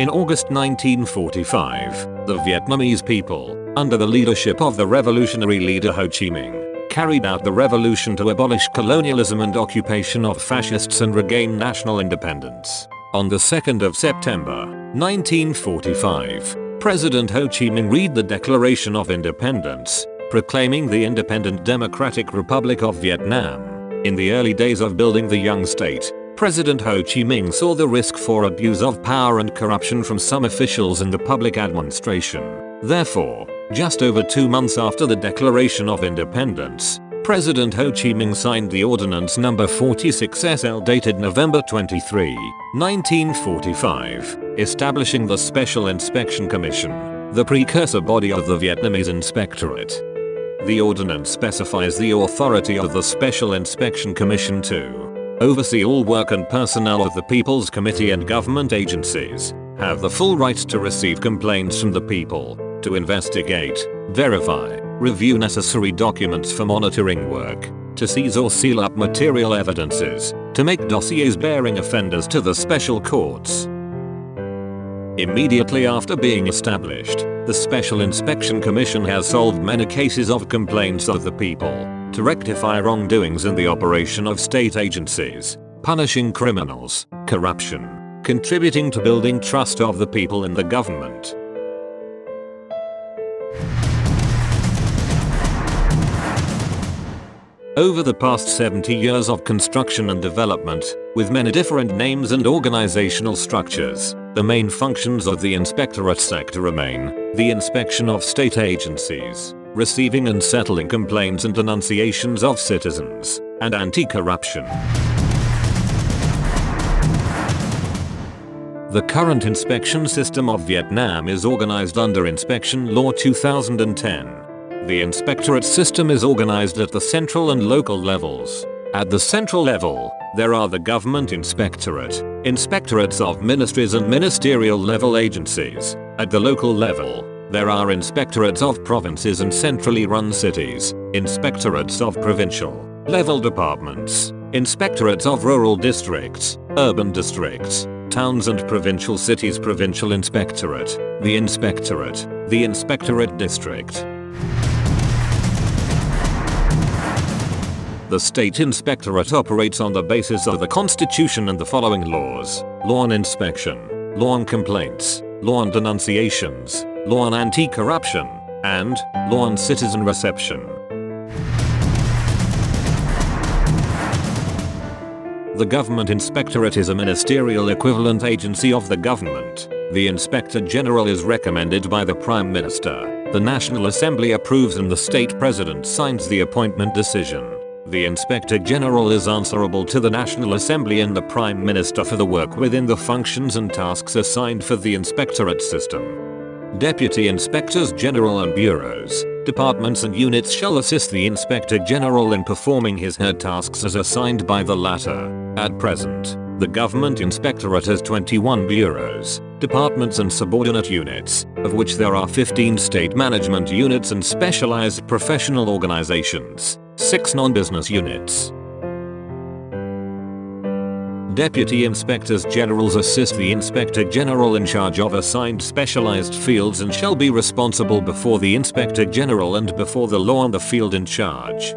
In August 1945, the Vietnamese people, under the leadership of the revolutionary leader Ho Chi Minh, carried out the revolution to abolish colonialism and occupation of fascists and regain national independence. On the 2nd of September, 1945, President Ho Chi Minh read the Declaration of Independence, proclaiming the independent Democratic Republic of Vietnam. In the early days of building the young state, President Ho Chi Minh saw the risk for abuse of power and corruption from some officials in the public administration. Therefore, just over 2 months after the Declaration of Independence, President Ho Chi Minh signed the Ordinance No. 46 SL dated November 23, 1945, establishing the Special Inspection Commission, the precursor body of the Vietnamese Inspectorate. The ordinance specifies the authority of the Special Inspection Commission to oversee all work and personnel of the People's Committee and government agencies, have the full right to receive complaints from the people, to investigate, verify, review necessary documents for monitoring work, to seize or seal up material evidences, to make dossiers bearing offenders to the special courts. Immediately after being established, the Special Inspection Commission has solved many cases of complaints of the people, to rectify wrongdoings in the operation of state agencies, punishing criminals, corruption, contributing to building trust of the people in the government. Over the past 70 years of construction and development, with many different names and organizational structures, the main functions of the inspectorate sector remain the inspection of state agencies, receiving and settling complaints and denunciations of citizens, and anti-corruption. The current inspection system of Vietnam is organized under Inspection Law 2010. The inspectorate system is organized at the central and local levels. At the central level, there are the government inspectorate, inspectorates of ministries and ministerial level agencies. At the local level, there are inspectorates of provinces and centrally run cities, inspectorates of provincial level departments, inspectorates of rural districts, urban districts, towns and provincial cities, provincial inspectorate, the inspectorate district. The state inspectorate operates on the basis of the Constitution and the following laws: law on inspection, law on complaints, law on denunciations, law on anti-corruption, and law on citizen reception. The Government Inspectorate is a ministerial equivalent agency of the government. The Inspector General is recommended by the Prime Minister. The National Assembly approves and the State President signs the appointment decision. The Inspector General is answerable to the National Assembly and the Prime Minister for the work within the functions and tasks assigned for the inspectorate system. Deputy Inspectors General and bureaus, departments and units shall assist the Inspector General in performing his/her tasks as assigned by the latter. At present, the Government Inspectorate has 21 bureaus, departments and subordinate units, of which there are 15 state management units and specialized professional organizations, 6 non-business units. Deputy Inspectors Generals assist the Inspector General in charge of assigned specialized fields and shall be responsible before the Inspector General and before the law on the field in charge.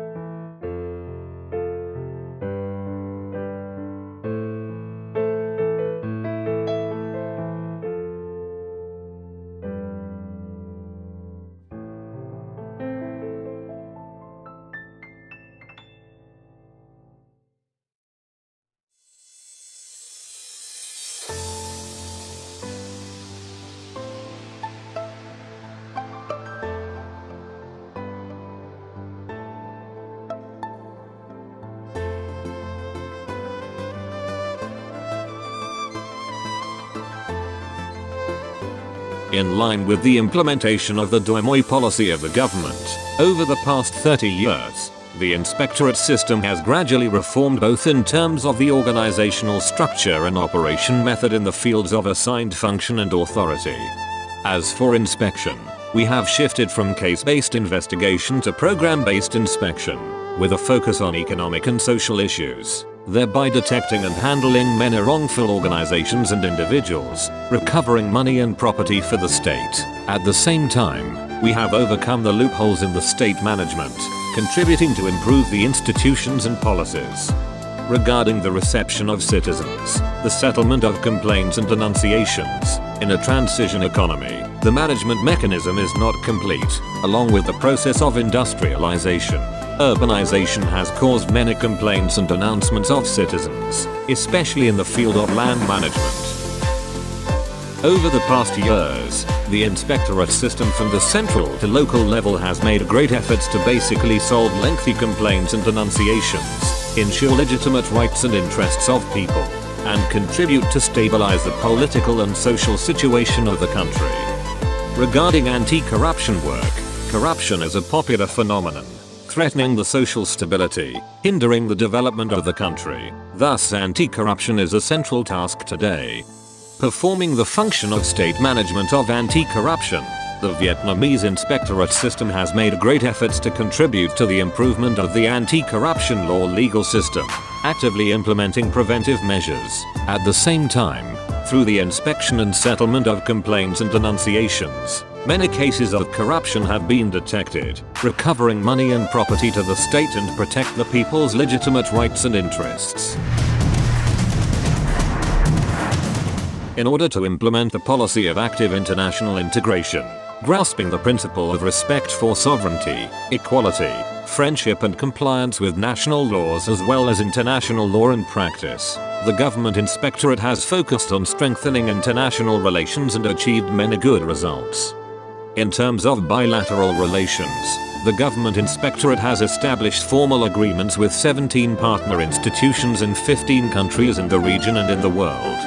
In line with the implementation of the Doi Moi policy of the government, over the past 30 years, the inspectorate system has gradually reformed both in terms of the organizational structure and operation method in the fields of assigned function and authority. As for inspection, we have shifted from case-based investigation to program-based inspection, with a focus on economic and social issues. thereby detecting and handling many wrongful organizations and individuals, recovering money and property for the state. At the same time, we have overcome the loopholes in the state management, contributing to improve the institutions and policies. Regarding the reception of citizens, the settlement of complaints and denunciations, in a transition economy, the management mechanism is not complete, along with the process of industrialization. Urbanization has caused many complaints and denouncements of citizens, especially in the field of land management. Over the past years, the inspectorate system from the central to local level has made great efforts to basically solve lengthy complaints and denunciations, ensure legitimate rights and interests of people, and contribute to stabilize the political and social situation of the country. Regarding anti-corruption work, corruption is a popular phenomenon, threatening the social stability, hindering the development of the country. Thus, anti-corruption is a central task today. Performing the function of state management of anti-corruption, the Vietnamese inspectorate system has made great efforts to contribute to the improvement of the anti-corruption law legal system, actively implementing preventive measures. At the same time, through the inspection and settlement of complaints and denunciations, many cases of corruption have been detected, recovering money and property to the state and protect the people's legitimate rights and interests. In order to implement the policy of active international integration, grasping the principle of respect for sovereignty, equality, friendship and compliance with national laws as well as international law and practice, the government inspectorate has focused on strengthening international relations and achieved many good results. In terms of bilateral relations, the government inspectorate has established formal agreements with 17 partner institutions in 15 countries in the region and in the world.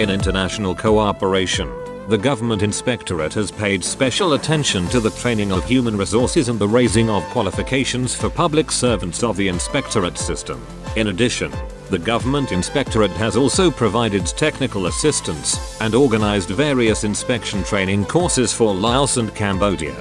In international cooperation, the government inspectorate has paid special attention to the training of human resources and the raising of qualifications for public servants of the inspectorate system. In addition, the government inspectorate has also provided technical assistance and organized various inspection training courses for Laos and Cambodia.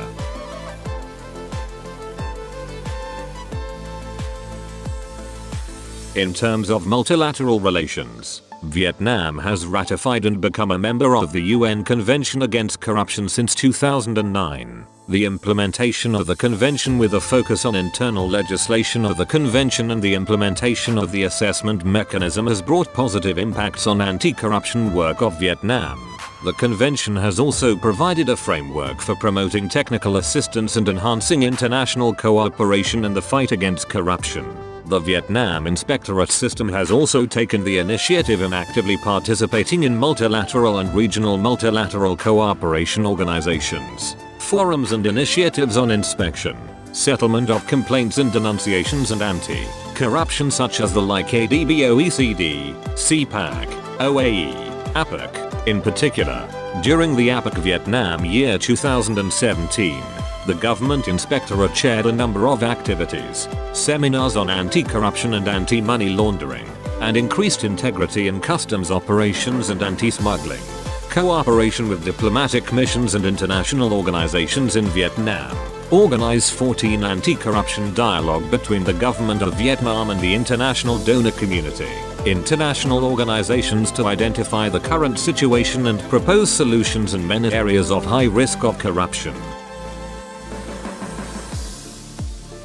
In terms of multilateral relations, Vietnam has ratified and become a member of the UN Convention Against Corruption since 2009. The implementation of the convention with a focus on internal legislation of the convention and the implementation of the assessment mechanism has brought positive impacts on anti-corruption work of Vietnam. The convention has also provided a framework for promoting technical assistance and enhancing international cooperation in the fight against corruption. The Vietnam inspectorate system has also taken the initiative in actively participating in multilateral and regional multilateral cooperation organizations, forums and initiatives on inspection, settlement of complaints and denunciations and anti-corruption such as the ADB OECD, CPAC, OAE, APEC. In particular, during the APEC Vietnam year 2017, the government inspectorate chaired a number of activities, seminars on anti-corruption and anti-money laundering, and increased integrity in customs operations and anti-smuggling. Cooperation with diplomatic missions and international organizations in Vietnam. Organize 14 anti-corruption dialogue between the government of Vietnam and the international donor community. International organizations to identify the current situation and propose solutions in many areas of high risk of corruption.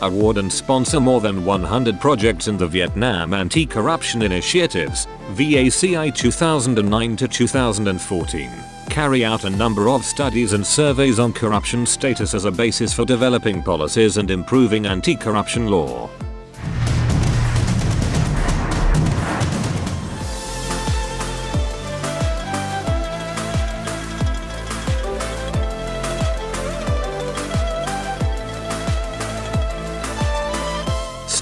Award and sponsor more than 100 projects in the Vietnam Anti-Corruption Initiatives, VACI 2009 to 2014. Carry out a number of studies and surveys on corruption status as a basis for developing policies and improving anti-corruption law.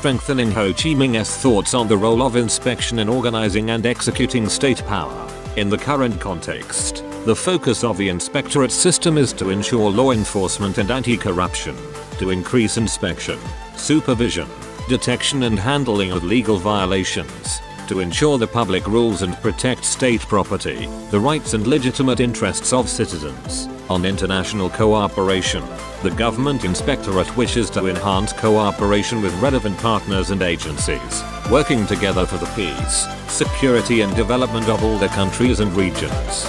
Strengthening Ho Chi Minh's thoughts on the role of inspection in organizing and executing state power. In the current context, the focus of the inspectorate system is to ensure law enforcement and anti-corruption, to increase inspection, supervision, detection and handling of legal violations, to ensure the public rules and protect state property, the rights and legitimate interests of citizens. On international cooperation, the Government Inspectorate wishes to enhance cooperation with relevant partners and agencies, working together for the peace, security and development of all the countries and regions.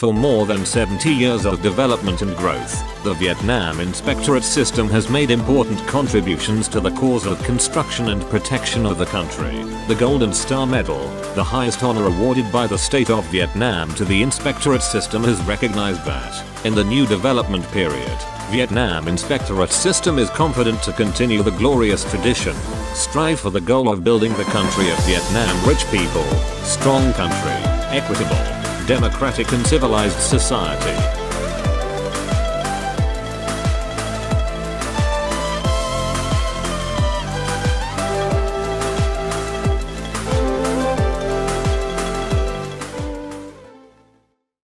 For more than 70 years of development and growth, the Vietnam Inspectorate system has made important contributions to the cause of construction and protection of the country. The Golden Star Medal, the highest honor awarded by the state of Vietnam to the Inspectorate system, has recognized that, in the new development period, Vietnam Inspectorate system is confident to continue the glorious tradition, strive for the goal of building the country of Vietnam rich people, strong country, equitable, democratic and civilized society.